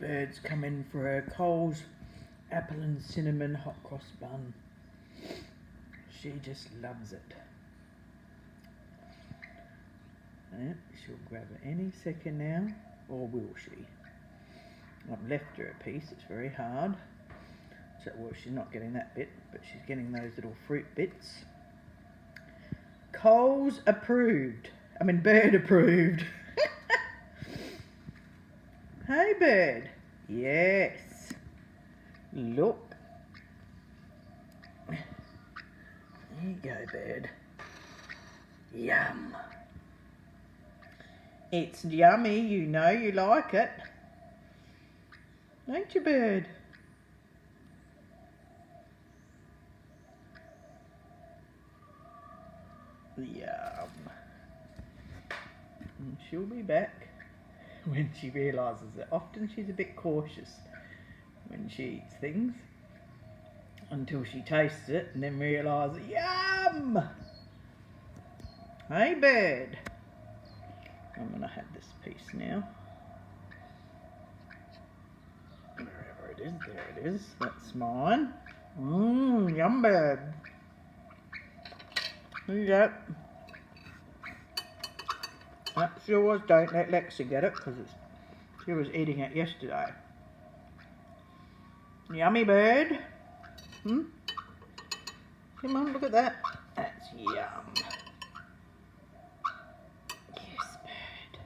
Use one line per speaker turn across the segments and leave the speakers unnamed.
Bird's come in for her Coles apple and cinnamon hot cross bun. She just loves it. Yeah, she'll grab it any second now, or will she? I've left her a piece, it's very hard. So, well, she's not getting that bit, but she's getting those little fruit bits. Coles approved. I mean, Bird approved. Hey, Bird. Yes. Look. There you go, Bird. Yum. It's yummy, you know you like it. Don't you, Bird? Yum. And she'll be back when she realises it. Often she's a bit cautious when she eats things until she tastes it and then realises, yum! Hey, Bird. I'm going to have this piece now. Wherever it is, there it is. That's mine. Yum, Bird. There you go. That's yours. Don't let Lexi get it because she was eating it yesterday. Yummy, Bird. Come on, look at that. That's yum. Yes, Bird.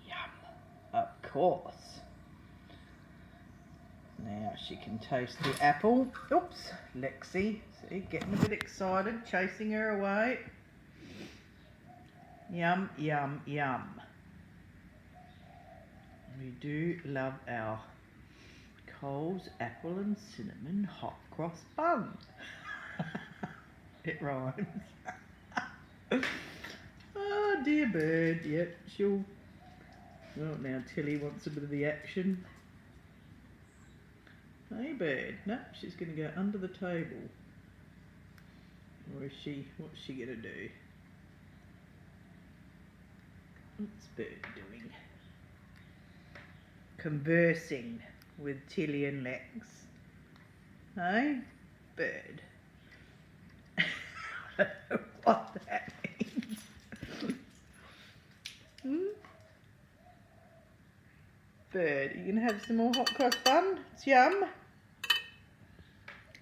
Yum. Of course. Now she can taste the apple. Oops, Lexi. See, getting a bit excited, chasing her away. Yum, yum, yum. We do love our Coles apple and cinnamon hot cross bun. It rhymes. Oh, dear Bird. Yep, she'll... Well, now Tilly wants a bit of the action. Hey, Bird. No, she's going to go under the table. Or is she... What's she going to do? What's Bird doing? Conversing with Tilly and Lex. Hey? Bird. I don't know what that means. Bird, are you going to have some more hot cross bun? It's yum.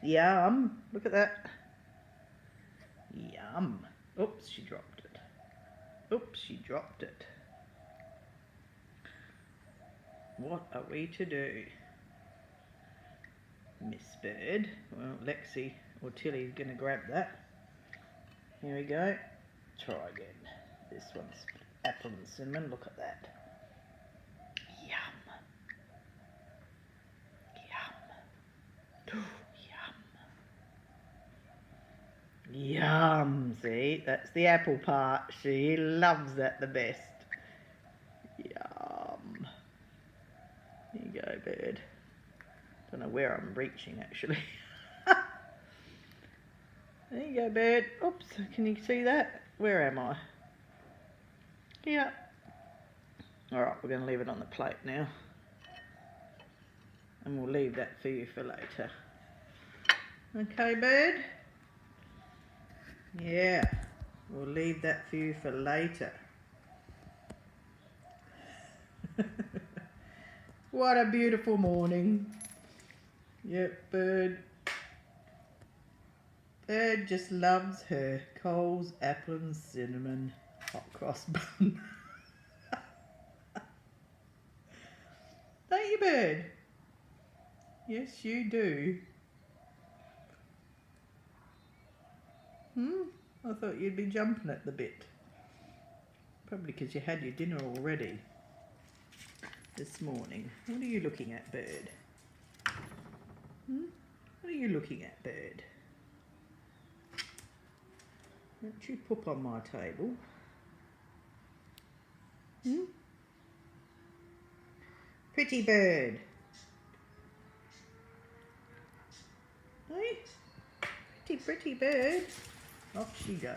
Yum. Look at that. Yum. Oops, she dropped it. Oops, she dropped it. What are we to do? Miss Bird. Well, Lexi or Tilly's going to grab that. Here we go. Try again. This one's apple and cinnamon. Look at that. Yum. Yum. Yum. Yum. See, that's the apple part. She loves that the best. Yum. There you go, Bird. Don't know where I'm reaching actually. There you go, Bird. Oops, can you see that? Where am I? Yeah. Alright, we're going to leave it on the plate now. And we'll leave that for you for later. Okay, Bird? Yeah, we'll leave that for you for later. What a beautiful morning. Yep, Bird. Bird just loves her Coles apple and cinnamon hot cross bun. Don't you, Bird? Yes, you do. I thought you'd be jumping at the bit. Probably because you had your dinner already this morning. What are you looking at, Bird? What are you looking at, Bird? Don't you poop on my table? Pretty Bird. Hey? Pretty Bird. Off she goes.